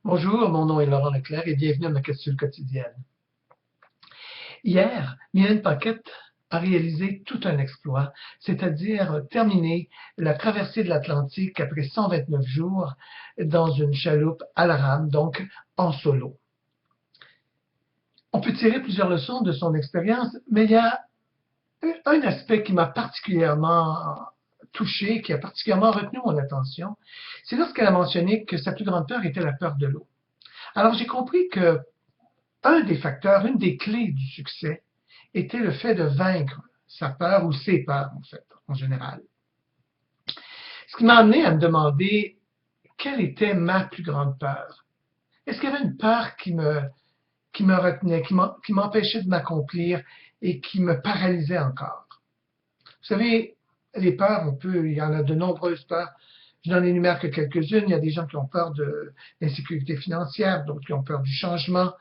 Bonjour, mon nom est Laurent Leclerc et bienvenue à ma capsule quotidienne. Hier, Mylène Paquette a réalisé tout un exploit, c'est-à-dire terminer la traversée de l'Atlantique après 129 jours dans une chaloupe à la rame, donc en solo. On peut tirer plusieurs leçons de son expérience, mais il y a un aspect qui m'a particulièrement touché, qui a particulièrement retenu mon attention, c'est lorsqu'elle a mentionné que sa plus grande peur était la peur de l'eau. Alors j'ai compris que un des facteurs, une des clés du succès était le fait de vaincre sa peur ou ses peurs, en fait, en général. Ce qui m'a amené à me demander quelle était ma plus grande peur. Est-ce qu'il y avait une peur qui me retenait, qui m'empêchait de m'accomplir et qui me paralysait encore? Vous savez, les peurs, il y en a de nombreuses peurs. Je n'en énumère que quelques-unes. Il y a des gens qui ont peur de l'insécurité financière, d'autres qui ont peur du changement,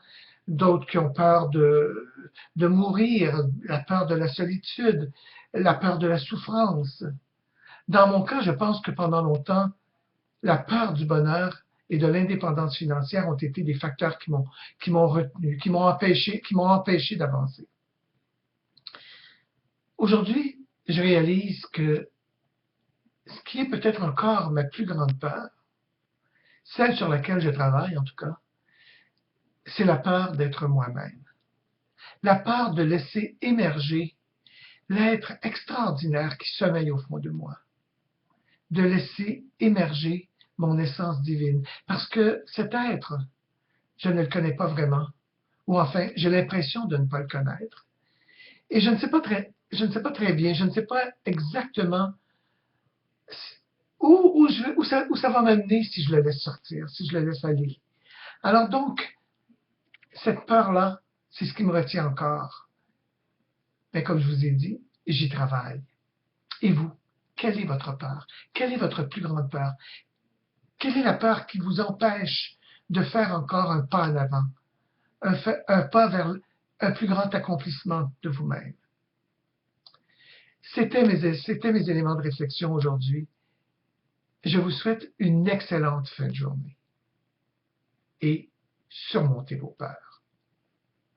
d'autres qui ont peur de mourir, la peur de la solitude, la peur de la souffrance. Dans mon cas, je pense que pendant longtemps, la peur du bonheur et de l'indépendance financière ont été des facteurs qui m'ont retenu, qui m'ont empêché d'avancer. Aujourd'hui, je réalise que ce qui est peut-être encore ma plus grande peur, celle sur laquelle je travaille en tout cas, c'est la peur d'être moi-même. La peur de laisser émerger l'être extraordinaire qui sommeille au fond de moi. De laisser émerger mon essence divine. Parce que cet être, je ne le connais pas vraiment. Ou enfin, j'ai l'impression de ne pas le connaître. Et je ne sais pas très bien, je ne sais pas exactement où ça va m'amener si je le laisse sortir, si je le laisse aller. Alors donc, cette peur-là, c'est ce qui me retient encore. Mais comme je vous ai dit, j'y travaille. Et vous, quelle est votre peur? Quelle est votre plus grande peur? Quelle est la peur qui vous empêche de faire encore un pas en avant, un pas vers un plus grand accomplissement de vous-même? C'était mes éléments de réflexion aujourd'hui. Je vous souhaite une excellente fin de journée et surmontez vos peurs.